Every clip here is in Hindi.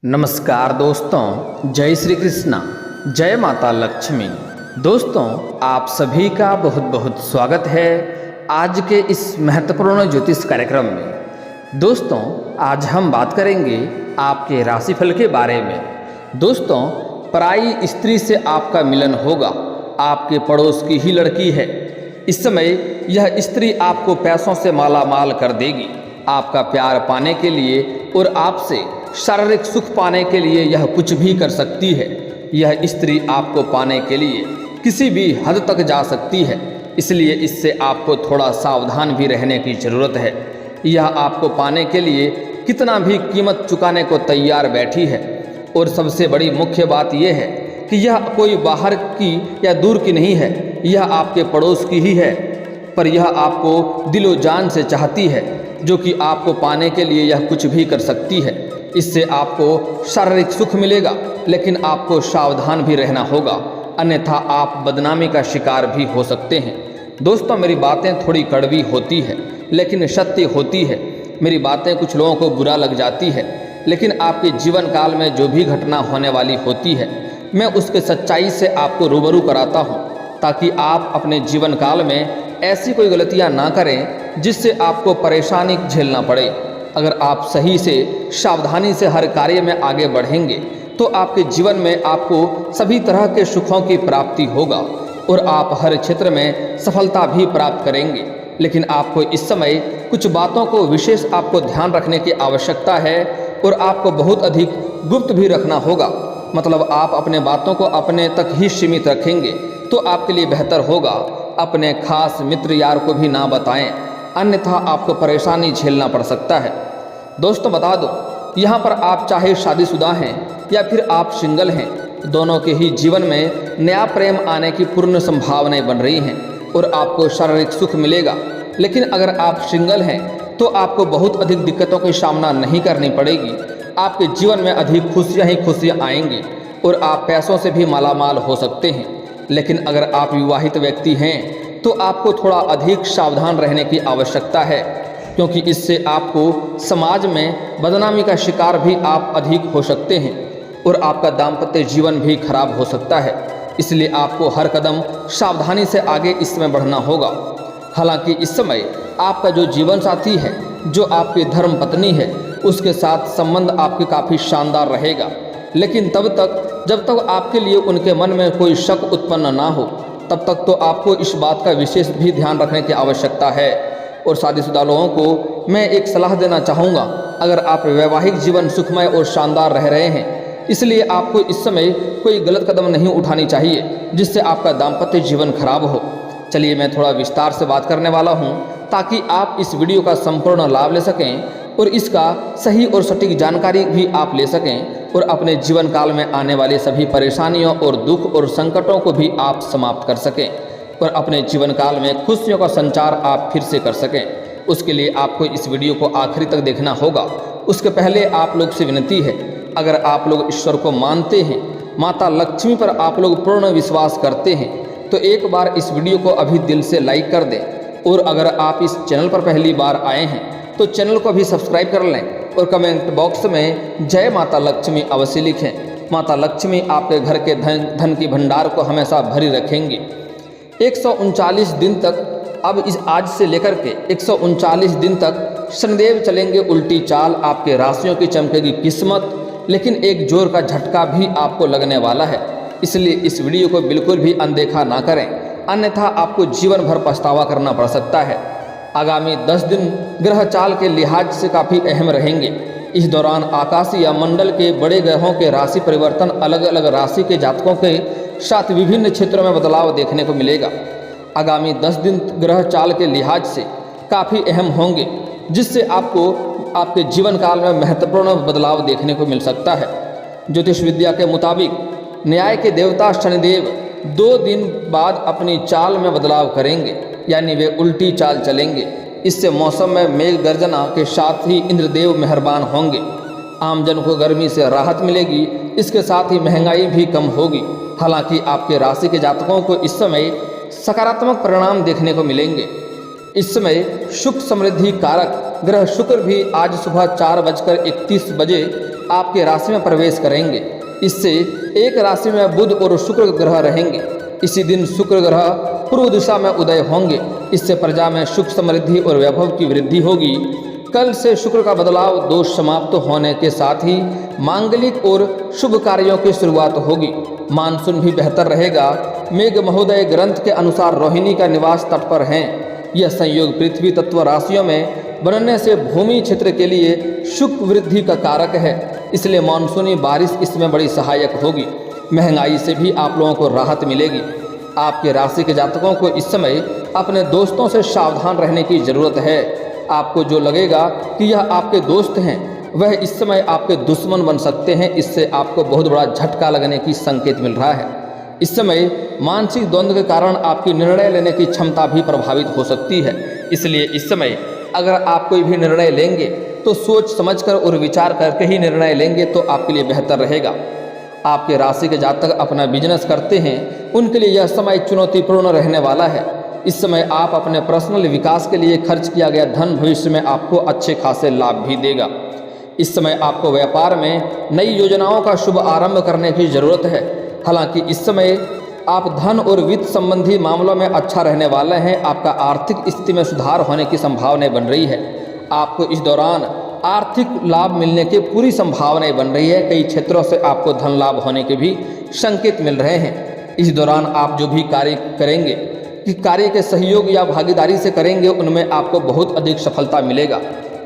नमस्कार दोस्तों, जय श्री कृष्णा, जय माता लक्ष्मी। दोस्तों, आप सभी का बहुत बहुत स्वागत है आज के इस महत्वपूर्ण ज्योतिष कार्यक्रम में। दोस्तों, आज हम बात करेंगे आपके राशिफल के बारे में। दोस्तों, पराई स्त्री से आपका मिलन होगा, आपके पड़ोस की ही लड़की है। इस समय यह स्त्री आपको पैसों से माला माल कर देगी। आपका प्यार पाने के लिए और आपसे शारीरिक सुख पाने के लिए यह कुछ भी कर सकती है। यह स्त्री आपको पाने के लिए किसी भी हद तक जा सकती है, इसलिए इससे आपको थोड़ा सावधान भी रहने की ज़रूरत है। यह आपको पाने के लिए कितना भी कीमत चुकाने को तैयार बैठी है। और सबसे बड़ी मुख्य बात यह है कि यह कोई बाहर की या दूर की नहीं है, यह आपके पड़ोस की ही है। पर यह आपको दिलो जान से चाहती है, जो कि आपको पाने के लिए यह कुछ भी कर सकती है। इससे आपको शारीरिक सुख मिलेगा, लेकिन आपको सावधान भी रहना होगा, अन्यथा आप बदनामी का शिकार भी हो सकते हैं। दोस्तों, मेरी बातें थोड़ी कड़वी होती है, लेकिन सत्य होती है। मेरी बातें कुछ लोगों को बुरा लग जाती है, लेकिन आपके जीवन काल में जो भी घटना होने वाली होती है, मैं उसके सच्चाई से आपको रूबरू कराता हूँ, ताकि आप अपने जीवन काल में ऐसी कोई गलतियाँ ना करें जिससे आपको परेशानी झेलना पड़े। अगर आप सही से सावधानी से हर कार्य में आगे बढ़ेंगे तो आपके जीवन में आपको सभी तरह के सुखों की प्राप्ति होगा और आप हर क्षेत्र में सफलता भी प्राप्त करेंगे। लेकिन आपको इस समय कुछ बातों को विशेष आपको ध्यान रखने की आवश्यकता है और आपको बहुत अधिक गुप्त भी रखना होगा। मतलब आप अपने बातों को अपने तक ही सीमित रखेंगे तो आपके लिए बेहतर होगा। अपने खास मित्र यार को भी ना बताएं, अन्यथा आपको परेशानी झेलना पड़ सकता है। दोस्तों, बता दो, यहाँ पर आप चाहे शादीशुदा हैं या फिर आप सिंगल हैं, दोनों के ही जीवन में नया प्रेम आने की पूर्ण संभावनाएं बन रही हैं और आपको शारीरिक सुख मिलेगा। लेकिन अगर आप सिंगल हैं तो आपको बहुत अधिक दिक्कतों का सामना नहीं करनी पड़ेगी। आपके जीवन में अधिक खुशियाँ ही खुशियाँ आएंगी और आप पैसों से भी मालामाल हो सकते हैं। लेकिन अगर आप विवाहित व्यक्ति हैं तो आपको थोड़ा अधिक सावधान रहने की आवश्यकता है, क्योंकि इससे आपको समाज में बदनामी का शिकार भी आप अधिक हो सकते हैं और आपका दाम्पत्य जीवन भी खराब हो सकता है। इसलिए आपको हर कदम सावधानी से आगे इसमें बढ़ना होगा। हालांकि इस समय आपका जो जीवन साथी है, जो आपकी धर्म पत्नी है, उसके साथ संबंध आपके काफ़ी शानदार रहेगा। लेकिन तब तक जब तक आपके लिए उनके मन में कोई शक उत्पन्न ना हो, तब तक तो आपको इस बात का विशेष भी ध्यान रखने की आवश्यकता है। और शादीशुदा लोगों को मैं एक सलाह देना चाहूँगा, अगर आप वैवाहिक जीवन सुखमय और शानदार रह रहे हैं, इसलिए आपको इस समय कोई गलत कदम नहीं उठानी चाहिए जिससे आपका दाम्पत्य जीवन खराब हो। चलिए, मैं थोड़ा विस्तार से बात करने वाला हूँ ताकि आप इस वीडियो का संपूर्ण लाभ ले सकें और इसका सही और सटीक जानकारी भी आप ले सकें और अपने जीवन काल में आने वाली सभी परेशानियों और दुख और संकटों को भी आप समाप्त कर सकें और अपने जीवन काल में खुशियों का संचार आप फिर से कर सकें। उसके लिए आपको इस वीडियो को आखिरी तक देखना होगा। उसके पहले आप लोग से विनती है, अगर आप लोग ईश्वर को मानते हैं, माता लक्ष्मी पर आप लोग पूर्ण विश्वास करते हैं, तो एक बार इस वीडियो को अभी दिल से लाइक कर दें। और अगर आप इस चैनल पर पहली बार आए हैं तो चैनल को भी सब्सक्राइब कर लें और कमेंट बॉक्स में जय माता लक्ष्मी अवश्य लिखें। माता लक्ष्मी आपके घर के धन की भंडार को हमेशा भरी रखेंगी। 139 दिन तक, अब इस आज से लेकर के 139 दिन तक शनिदेव चलेंगे उल्टी चाल, आपके राशियों की चमकेगी किस्मत। लेकिन एक जोर का झटका भी आपको लगने वाला है, इसलिए इस वीडियो को बिल्कुल भी अनदेखा ना करें, अन्यथा आपको जीवन भर पछतावा करना पड़ सकता है। आगामी 10 दिन ग्रह चाल के लिहाज से काफ़ी अहम रहेंगे। इस दौरान आकाशीय या मंडल के बड़े ग्रहों के राशि परिवर्तन अलग अलग राशि के जातकों के साथ विभिन्न क्षेत्रों में बदलाव देखने को मिलेगा। आगामी 10 दिन ग्रह चाल के लिहाज से काफ़ी अहम होंगे, जिससे आपको आपके जीवन काल में महत्वपूर्ण बदलाव देखने को मिल सकता है। ज्योतिष विद्या के मुताबिक न्याय के देवता शनिदेव 2 दिन बाद अपनी चाल में बदलाव करेंगे, यानी वे उल्टी चाल चलेंगे। इससे मौसम में मेघ गर्जना के साथ ही इंद्रदेव मेहरबान होंगे। आमजन को गर्मी से राहत मिलेगी, इसके साथ ही महंगाई भी कम होगी। हालांकि आपके राशि के जातकों को इस समय सकारात्मक परिणाम देखने को मिलेंगे। इस समय सुख समृद्धि कारक ग्रह शुक्र भी आज सुबह 4:31 बजे आपके राशि में प्रवेश करेंगे। इससे एक राशि में बुध और शुक्र ग्रह रहेंगे। इसी दिन शुक्र ग्रह पूर्व दिशा में उदय होंगे। इससे प्रजा में सुख समृद्धि और वैभव की वृद्धि होगी। कल से शुक्र का बदलाव दोष समाप्त होने के साथ ही मांगलिक और शुभ कार्यों की शुरुआत होगी। मानसून भी बेहतर रहेगा। मेघ महोदय ग्रंथ के अनुसार रोहिणी का निवास तट पर है। यह संयोग पृथ्वी तत्व राशियों में बनने से भूमि क्षेत्र के लिए सुख वृद्धि का कारक है। इसलिए मानसूनी बारिश इसमें बड़ी सहायक होगी। महंगाई से भी आप लोगों को राहत मिलेगी। आपके राशि के जातकों को इस समय अपने दोस्तों से सावधान रहने की जरूरत है। आपको जो लगेगा कि यह आपके दोस्त हैं, वह इस समय आपके दुश्मन बन सकते हैं। इससे आपको बहुत बड़ा झटका लगने की संकेत मिल रहा है। इस समय मानसिक द्वंद्व के कारण आपकी निर्णय लेने की क्षमता भी प्रभावित हो सकती है। इसलिए इस समय अगर आप कोई भी निर्णय लेंगे तो सोच समझकर और विचार करके ही निर्णय लेंगे तो आपके लिए बेहतर रहेगा। आपके राशि के जातक अपना बिजनेस करते हैं, उनके लिए यह समय चुनौतीपूर्ण रहने वाला है। इस समय आप अपने पर्सनल विकास के लिए खर्च किया गया धन भविष्य में आपको अच्छे खासे लाभ भी देगा। इस समय आपको व्यापार में नई योजनाओं का शुभ आरंभ करने की जरूरत है। हालांकि इस समय आप धन और वित्त संबंधी मामलों में अच्छा रहने वाले हैं। आपका आर्थिक स्थिति में सुधार होने की संभावनाएं बन रही है। आपको इस दौरान आर्थिक लाभ मिलने की पूरी संभावनाएं बन रही है। कई क्षेत्रों से आपको धन लाभ होने के भी संकेत मिल रहे हैं। इस दौरान आप जो भी कार्य करेंगे, कि कार्य के सहयोग या भागीदारी से करेंगे, उनमें आपको बहुत अधिक सफलता मिलेगा।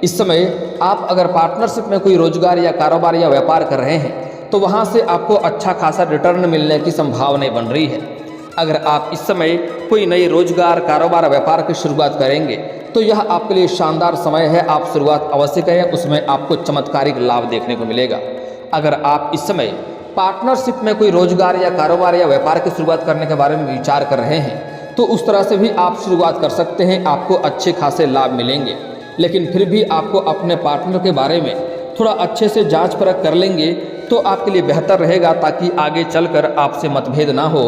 इस समय आप अगर पार्टनरशिप में कोई रोजगार या कारोबार या व्यापार कर रहे हैं तो वहाँ से आपको अच्छा खासा रिटर्न मिलने की संभावनाएं बन रही है। अगर आप इस समय कोई नई रोजगार कारोबार व्यापार की शुरुआत करेंगे तो यह आपके लिए शानदार समय है। आप शुरुआत अवश्य करें, उसमें आपको चमत्कारिक लाभ देखने को मिलेगा। अगर आप इस समय पार्टनरशिप में कोई रोजगार या कारोबार या व्यापार की शुरुआत करने के बारे में विचार कर रहे हैं तो उस तरह से भी आप शुरुआत कर सकते हैं। आपको अच्छे खासे लाभ मिलेंगे। लेकिन फिर भी आपको अपने पार्टनर के बारे में थोड़ा अच्छे से जांच परख कर लेंगे तो आपके लिए बेहतर रहेगा, ताकि आगे चलकर आपसे मतभेद ना हो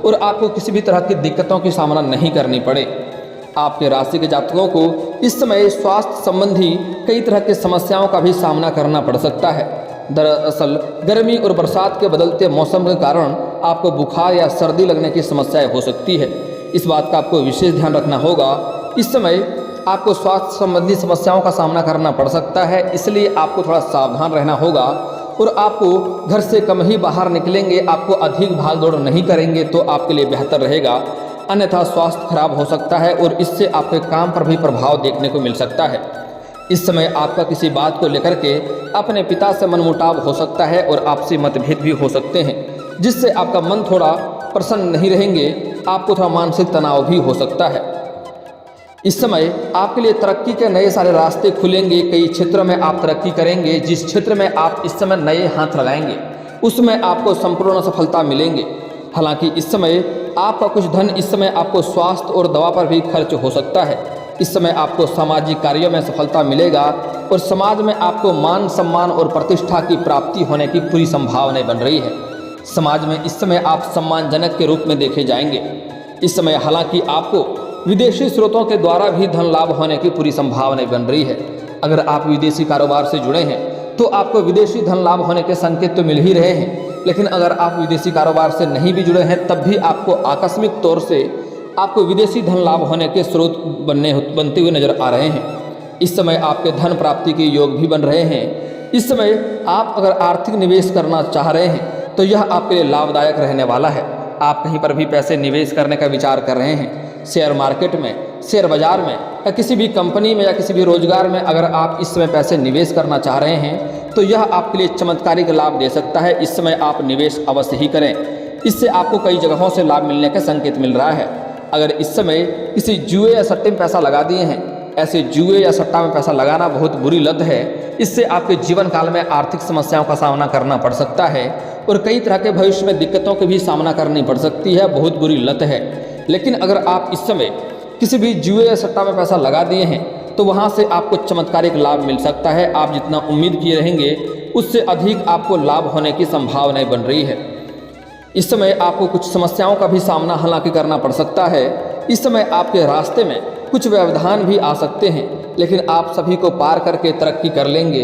और आपको किसी भी तरह की दिक्कतों की सामना नहीं करनी पड़े। आपके राशि के जातकों को इस समय स्वास्थ्य संबंधी कई तरह की समस्याओं का भी सामना करना पड़ सकता है। दरअसल गर्मी और बरसात के बदलते मौसम के कारण आपको बुखार या सर्दी लगने की समस्याएं हो सकती है। इस बात का आपको विशेष ध्यान रखना होगा। इस समय आपको स्वास्थ्य संबंधी समस्याओं का सामना करना पड़ सकता है, इसलिए आपको थोड़ा सावधान रहना होगा और आपको घर से कम ही बाहर निकलेंगे। आपको अधिक भाग दौड़ नहीं करेंगे तो आपके लिए बेहतर रहेगा, अन्यथा स्वास्थ्य खराब हो सकता है और इससे आपके काम पर भी प्रभाव देखने को मिल सकता है। इस समय आपका किसी बात को लेकर के अपने पिता से मनमुटाव हो सकता है और आपसी मतभेद भी हो सकते हैं, जिससे आपका मन थोड़ा प्रसन्न नहीं रहेंगे। आपको थोड़ा मानसिक तनाव भी हो सकता है। इस समय आपके लिए तरक्की के नए सारे रास्ते खुलेंगे। कई क्षेत्रों में आप तरक्की करेंगे। जिस क्षेत्र में आप इस समय नए हाथ लगाएंगे उसमें आपको संपूर्ण सफलता मिलेंगे। हालांकि इस समय आपका कुछ धन इस समय आपको स्वास्थ्य और दवा पर भी खर्च हो सकता है। इस समय आपको सामाजिक कार्यों में सफलता मिलेगा और समाज में आपको मान सम्मान और प्रतिष्ठा की प्राप्ति होने की पूरी संभावनाएं बन रही है। समाज में इस समय आप सम्मानजनक के रूप में देखे जाएंगे। इस समय हालांकि आपको विदेशी स्रोतों के द्वारा भी धन लाभ होने की पूरी संभावनाएं बन रही है। अगर आप विदेशी कारोबार से जुड़े हैं तो आपको विदेशी धन लाभ होने के संकेत तो मिल ही रहे हैं, लेकिन अगर आप विदेशी कारोबार से नहीं भी जुड़े हैं तब भी आपको आकस्मिक तौर से आपको विदेशी धन लाभ होने के स्रोत बनते हुए नजर आ रहे हैं। इस समय आपके धन प्राप्ति के योग भी बन रहे हैं। इस समय आप अगर आर्थिक निवेश करना चाह रहे हैं तो यह आपके लिए लाभदायक रहने वाला है। आप कहीं पर भी पैसे निवेश करने का विचार कर रहे हैं, शेयर मार्केट में, शेयर बाजार में या किसी भी कंपनी में या किसी भी रोजगार में अगर आप इस समय पैसे निवेश करना चाह रहे हैं तो यह आपके लिए चमत्कारिक लाभ दे सकता है। इस समय आप निवेश अवश्य ही करें, इससे आपको कई जगहों से लाभ मिलने का संकेत मिल रहा है। अगर इस समय किसी जुए या सट्टे में पैसा लगा दिए हैं, ऐसे जुए या सट्टा में पैसा लगाना बहुत बुरी लत है। इससे आपके जीवन काल में आर्थिक समस्याओं का सामना करना पड़ सकता है और कई तरह के भविष्य में दिक्कतों की भी सामना करनी पड़ सकती है। बहुत बुरी लत है। लेकिन अगर आप इस समय किसी भी जुए या सट्टा में पैसा लगा दिए हैं तो वहाँ से आपको चमत्कारिक लाभ मिल सकता है। आप जितना उम्मीद किए रहेंगे उससे अधिक आपको लाभ होने की संभावनाएं बन रही है। इस समय आपको कुछ समस्याओं का भी सामना हालांकि करना पड़ सकता है। इस समय आपके रास्ते में कुछ व्यवधान भी आ सकते हैं, लेकिन आप सभी को पार करके तरक्की कर लेंगे।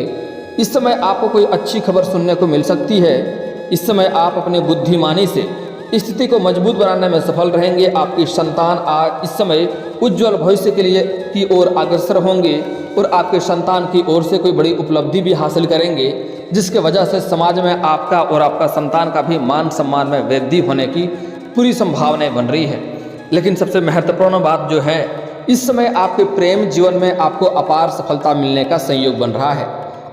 इस समय आपको कोई अच्छी खबर सुनने को मिल सकती है। इस समय आप अपने बुद्धिमानी से स्थिति को मजबूत बनाने में सफल रहेंगे। आपकी संतान आज इस समय उज्जवल भविष्य के लिए की ओर अग्रसर होंगे और आपके संतान की ओर से कोई बड़ी उपलब्धि भी हासिल करेंगे, जिसके वजह से समाज में आपका और आपका संतान का भी मान सम्मान में वृद्धि होने की पूरी संभावनाएं बन रही है। लेकिन सबसे महत्वपूर्ण बात जो है, इस समय आपके प्रेम जीवन में आपको अपार सफलता मिलने का संयोग बन रहा है।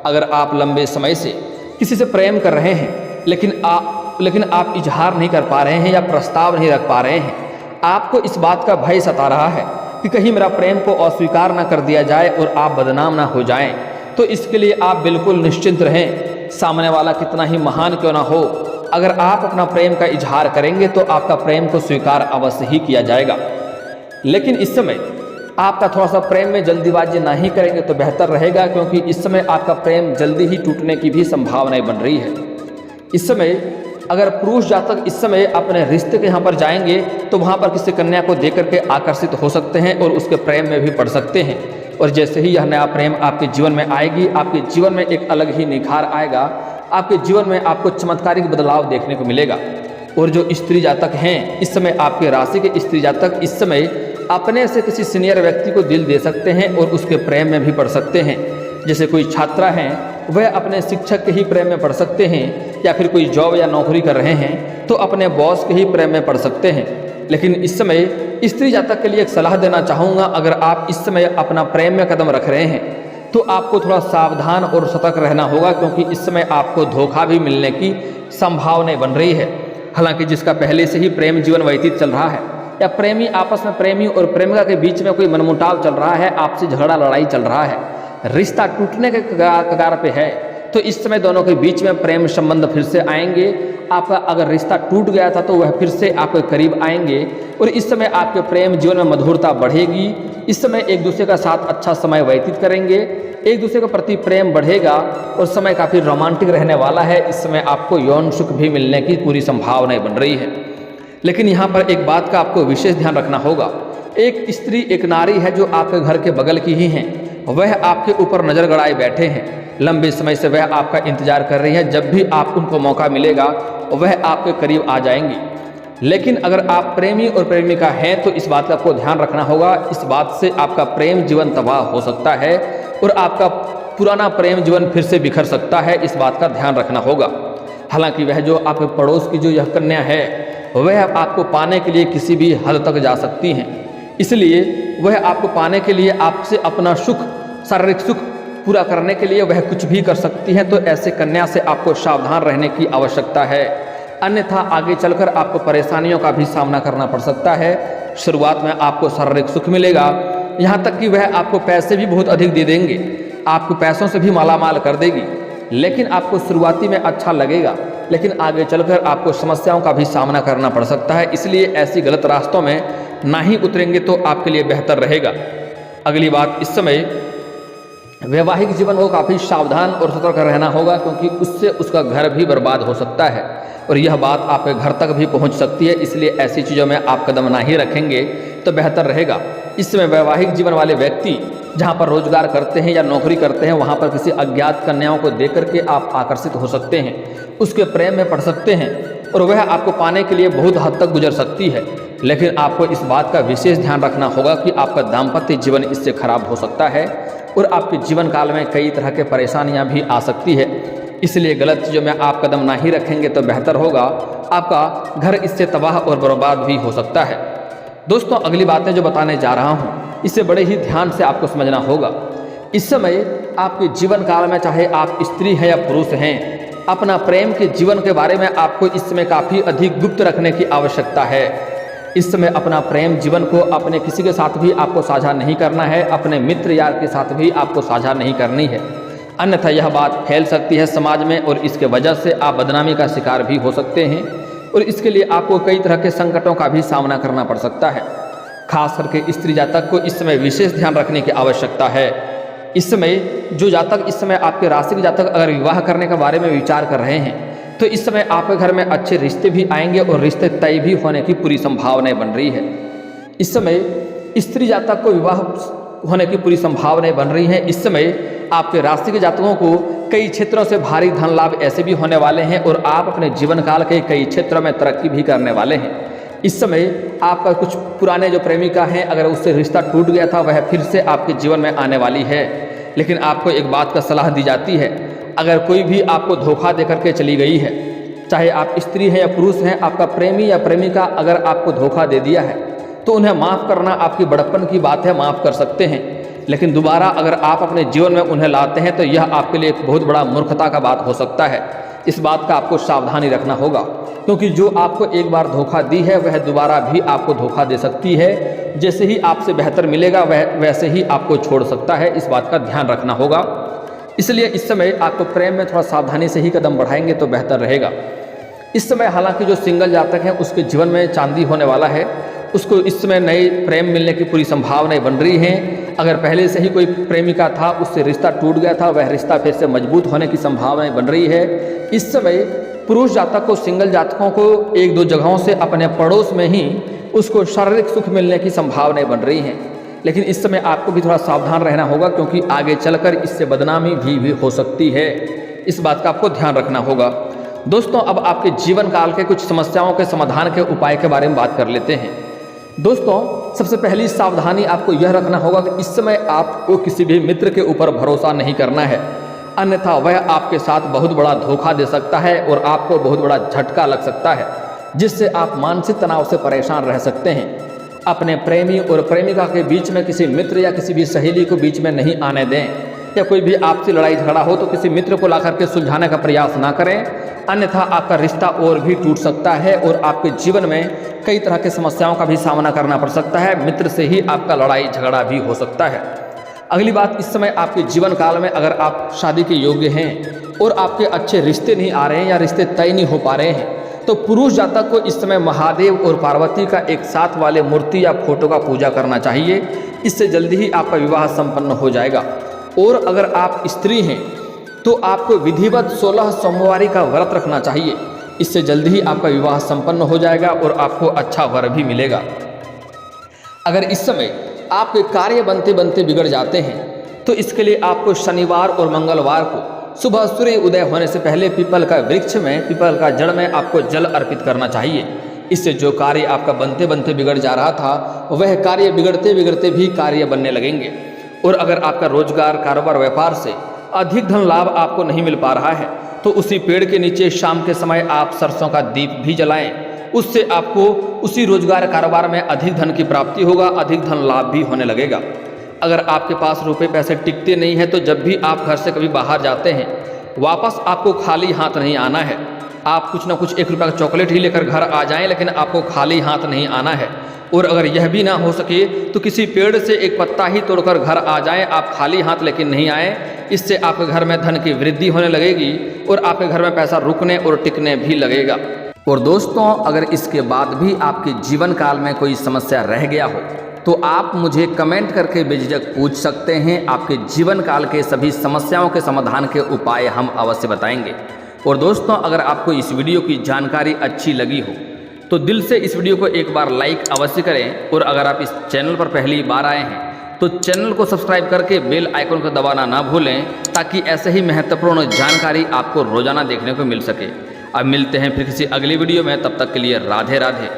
अगर आप लंबे समय से किसी से प्रेम कर रहे हैं लेकिन आप इजहार नहीं कर पा रहे हैं या प्रस्ताव नहीं रख पा रहे हैं, आपको इस बात का भय सता रहा है कि कहीं मेरा प्रेम को अस्वीकार ना कर दिया जाए और आप बदनाम ना हो जाएं, तो इसके लिए आप बिल्कुल निश्चिंत रहें। सामने वाला कितना ही महान क्यों ना हो, अगर आप अपना प्रेम का इजहार करेंगे तो आपका प्रेम को स्वीकार अवश्य ही किया जाएगा। लेकिन इस समय आपका थोड़ा सा प्रेम में जल्दीबाजी ना ही करेंगे तो बेहतर रहेगा, क्योंकि इस समय आपका प्रेम जल्दी ही टूटने की भी संभावनाएं बन रही है। इस समय अगर पुरुष जातक इस समय अपने रिश्ते के यहाँ पर जाएंगे तो वहाँ पर किसी कन्या को देख करके आकर्षित हो सकते हैं और उसके प्रेम में भी पड़ सकते हैं। और जैसे ही यह नया प्रेम आपके जीवन में आएगी, आपके जीवन में एक अलग ही निखार आएगा, आपके जीवन में आपको चमत्कारिक बदलाव देखने को मिलेगा। और जो स्त्री जातक हैं, इस समय आपके राशि के स्त्री जातक इस समय अपने से किसी सीनियर व्यक्ति को दिल दे सकते हैं और उसके प्रेम में भी पड़ सकते हैं। जैसे कोई छात्रा हैं, वह अपने शिक्षक के ही प्रेम में पड़ सकते हैं, या फिर कोई जॉब या नौकरी कर रहे हैं तो अपने बॉस के ही प्रेम में पड़ सकते हैं। लेकिन इस समय स्त्री जातक के लिए एक सलाह देना चाहूँगा, अगर आप इस समय अपना प्रेम में कदम रख रहे हैं तो आपको थोड़ा सावधान और सतर्क रहना होगा, क्योंकि इस समय आपको धोखा भी मिलने की संभावनाएं बन रही है। हालांकि जिसका पहले से ही प्रेम जीवन व्यतीत चल रहा है, या प्रेमी आपस में प्रेमी और प्रेमिका के बीच में कोई मनमुटाव चल रहा है, आपसी झगड़ा लड़ाई चल रहा है, रिश्ता टूटने के कगार पे है, तो इस समय दोनों के बीच में प्रेम संबंध फिर से आएंगे। आपका अगर रिश्ता टूट गया था तो वह फिर से आपके करीब आएंगे और इस समय आपके प्रेम जीवन में मधुरता बढ़ेगी। इस समय एक दूसरे का साथ अच्छा समय व्यतीत करेंगे, एक दूसरे के प्रति प्रेम बढ़ेगा और समय काफ़ी रोमांटिक रहने वाला है। इस समय आपको यौन सुख भी मिलने की पूरी संभावनाएं बन रही है। लेकिन यहाँ पर एक बात का आपको विशेष ध्यान रखना होगा, एक स्त्री एक नारी है जो आपके घर के बगल की ही हैं, वह आपके ऊपर नज़र गड़ाए बैठे हैं। लंबे समय से वह आपका इंतजार कर रही है, जब भी आप उनको मौका मिलेगा वह आपके करीब आ जाएंगी। लेकिन अगर आप प्रेमी और प्रेमिका हैं तो इस बात का आपको ध्यान रखना होगा, इस बात से आपका प्रेम जीवन तबाह हो सकता है और आपका पुराना प्रेम जीवन फिर से बिखर सकता है, इस बात का ध्यान रखना होगा। हालांकि वह जो आपके पड़ोस की जो यह कन्या है वह आपको पाने के लिए किसी भी हद तक जा सकती हैं, इसलिए वह आपको पाने के लिए आपसे अपना सुख, शारीरिक सुख पूरा करने के लिए वह कुछ भी कर सकती हैं। तो ऐसे कन्या से आपको सावधान रहने की आवश्यकता है, अन्यथा आगे चलकर आपको परेशानियों का भी सामना करना पड़ सकता है। शुरुआत में आपको शारीरिक सुख मिलेगा, यहाँ तक कि वह आपको पैसे भी बहुत अधिक दे देंगे, आपको पैसों से भी मालामाल कर देगी। लेकिन आपको शुरुआती में अच्छा लगेगा, लेकिन आगे चलकर आपको समस्याओं का भी सामना करना पड़ सकता है, इसलिए ऐसी गलत रास्तों में ना ही उतरेंगे तो आपके लिए बेहतर रहेगा। अगली बात, इस समय वैवाहिक जीवन को काफ़ी सावधान और सतर्क रहना होगा, क्योंकि उससे उसका घर भी बर्बाद हो सकता है और यह बात आपके घर तक भी पहुंच सकती है, इसलिए ऐसी चीज़ों में आप कदम ना ही रखेंगे तो बेहतर रहेगा। इस समय वैवाहिक जीवन वाले व्यक्ति जहां पर रोजगार करते हैं या नौकरी करते हैं, वहां पर किसी अज्ञात कन्याओं को देख करके आप आकर्षित हो सकते हैं, उसके प्रेम में पड़ सकते हैं और वह आपको पाने के लिए बहुत हद तक गुजर सकती है। लेकिन आपको इस बात का विशेष ध्यान रखना होगा कि आपका दाम्पत्य जीवन इससे खराब हो सकता है और आपके जीवन काल में कई तरह के परेशानियां भी आ सकती है, इसलिए गलत चीज़ों में आप कदम ना ही रखेंगे तो बेहतर होगा। आपका घर इससे तबाह और बर्बाद भी हो सकता है। दोस्तों, अगली बातें जो बताने जा रहा हूँ इसे बड़े ही ध्यान से आपको समझना होगा। इस समय आपके जीवन काल में, चाहे आप स्त्री हैं या पुरुष हैं, अपना प्रेम के जीवन के बारे में आपको इस समय काफ़ी अधिक गुप्त रखने की आवश्यकता है। इस समय अपना प्रेम जीवन को अपने किसी के साथ भी आपको साझा नहीं करना है, अपने मित्र यार के साथ भी आपको साझा नहीं करनी है, अन्यथा यह बात फैल सकती है समाज में और इसके वजह से आप बदनामी का शिकार भी हो सकते हैं और इसके लिए आपको कई तरह के संकटों का भी सामना करना पड़ सकता है। खास करके स्त्री जातक को इस समय विशेष ध्यान रखने की आवश्यकता है। इस समय जो जातक, इस समय आपके राशि के जातक अगर विवाह करने के बारे में विचार कर रहे हैं तो इस समय आपके घर में अच्छे रिश्ते भी आएंगे और रिश्ते तय भी होने की पूरी संभावनाएं बन रही है। इस समय स्त्री जातक को विवाह होने की पूरी संभावनाएं बन रही हैं। इस समय आपके राशि के जातकों को कई क्षेत्रों से भारी धन लाभ ऐसे भी होने वाले हैं और आप अपने जीवन काल के कई क्षेत्रों में तरक्की भी करने वाले हैं। इस समय आपका कुछ पुराने जो प्रेमिका हैं, अगर उससे रिश्ता टूट गया था, वह फिर से आपके जीवन में आने वाली है। लेकिन आपको एक बात का सलाह दी जाती है, अगर कोई भी आपको धोखा दे करके चली गई है, चाहे आप स्त्री हैं या पुरुष हैं, आपका प्रेमी या प्रेमिका अगर आपको धोखा दे दिया है तो उन्हें माफ़ करना आपकी बड़प्पन की बात है, माफ़ कर सकते हैं। लेकिन दोबारा अगर आप अपने जीवन में उन्हें लाते हैं तो यह आपके लिए एक बहुत बड़ा मूर्खता का बात हो सकता है। इस बात का आपको सावधानी रखना होगा, क्योंकि जो आपको एक बार धोखा दी है वह दोबारा भी आपको धोखा दे सकती है। जैसे ही आपसे बेहतर मिलेगा वह वैसे ही आपको छोड़ सकता है। इस बात का ध्यान रखना होगा। इसलिए इस समय आपको प्रेम में थोड़ा सावधानी से ही कदम बढ़ाएंगे तो बेहतर रहेगा। इस समय हालांकि जो सिंगल जातक हैं उसके जीवन में चांदी होने वाला है, उसको इस समय नए प्रेम मिलने की पूरी संभावनाएं बन रही हैं। अगर पहले से ही कोई प्रेमिका था, उससे रिश्ता टूट गया था, वह रिश्ता फिर से मजबूत होने की संभावनाएं बन रही है। इस समय पुरुष जातक को, सिंगल जातकों को एक दो जगहों से अपने पड़ोस में ही उसको शारीरिक सुख मिलने की संभावनाएं बन रही हैं। लेकिन इस समय आपको भी थोड़ा सावधान रहना होगा, क्योंकि आगे चलकर इससे बदनामी भी हो सकती है। इस बात का आपको ध्यान रखना होगा। दोस्तों, अब आपके जीवन काल के कुछ समस्याओं के समाधान के उपाय के बारे में बात कर लेते हैं। दोस्तों, सबसे पहली सावधानी आपको यह रखना होगा कि इस समय आपको किसी भी मित्र के ऊपर भरोसा नहीं करना है, अन्यथा वह आपके साथ बहुत बड़ा धोखा दे सकता है और आपको बहुत बड़ा झटका लग सकता है, जिससे आप मानसिक तनाव से परेशान रह सकते हैं। अपने प्रेमी और प्रेमिका के बीच में किसी मित्र या किसी भी सहेली को बीच में नहीं आने दें, या कोई भी आपसी लड़ाई झगड़ा हो तो किसी मित्र को ला करके सुलझाने का प्रयास ना करें, अन्यथा आपका रिश्ता और भी टूट सकता है और आपके जीवन में कई तरह की समस्याओं का भी सामना करना पड़ सकता है। मित्र से ही आपका लड़ाई झगड़ा भी हो सकता है। अगली बात, इस समय आपके जीवन काल में अगर आप शादी के योग्य हैं और आपके अच्छे रिश्ते नहीं आ रहे हैं या रिश्ते तय नहीं हो पा रहे हैं, तो पुरुष जातक को इस समय महादेव और पार्वती का एक साथ वाले मूर्ति या फोटो का पूजा करना चाहिए। इससे जल्दी ही आपका विवाह संपन्न हो जाएगा। और अगर आप स्त्री हैं तो आपको विधिवत 16 सोमवारी का व्रत रखना चाहिए। इससे जल्दी ही आपका विवाह संपन्न हो जाएगा और आपको अच्छा वर भी मिलेगा। अगर इस समय आपके कार्य बनते बनते बिगड़ जाते हैं तो इसके लिए आपको शनिवार और मंगलवार को सुबह सूर्य उदय होने से पहले पीपल का वृक्ष में, पीपल का जड़ में आपको जल अर्पित करना चाहिए। इससे जो कार्य आपका बनते बनते बिगड़ जा रहा था वह कार्य बिगड़ते बिगड़ते भी कार्य बनने लगेंगे। और अगर आपका रोजगार, कारोबार, व्यापार से अधिक धन लाभ आपको नहीं मिल पा रहा है तो उसी पेड़ के नीचे शाम के समय आप सरसों का दीप भी जलाएं। उससे आपको उसी रोजगार, कारोबार में अधिक धन की प्राप्ति होगा, अधिक धन लाभ भी होने लगेगा। अगर आपके पास रुपए पैसे टिकते नहीं हैं तो जब भी आप घर से कभी बाहर जाते हैं, वापस आपको खाली हाथ नहीं आना है। आप कुछ ना कुछ 1 रुपये का चॉकलेट ही लेकर घर आ जाएं, लेकिन आपको खाली हाथ नहीं आना है। और अगर यह भी ना हो सके तो किसी पेड़ से एक पत्ता ही तोड़कर घर आ जाएं, आप खाली हाथ लेकिन नहीं आए। इससे आपके घर में धन की वृद्धि होने लगेगी और आपके घर में पैसा रुकने और टिकने भी लगेगा। और दोस्तों, अगर इसके बाद भी आपके जीवन काल में कोई समस्या रह गया हो तो आप मुझे कमेंट करके बेझिझक पूछ सकते हैं। आपके जीवन काल के सभी समस्याओं के समाधान के उपाय हम अवश्य बताएंगे। और दोस्तों, अगर आपको इस वीडियो की जानकारी अच्छी लगी हो तो दिल से इस वीडियो को एक बार लाइक अवश्य करें। और अगर आप इस चैनल पर पहली बार आए हैं तो चैनल को सब्सक्राइब करके बेल आइकन को दबाना ना भूलें, ताकि ऐसे ही महत्वपूर्ण जानकारी आपको रोजाना देखने को मिल सके। अब मिलते हैं फिर किसी अगली वीडियो में, तब तक के लिए राधे राधे।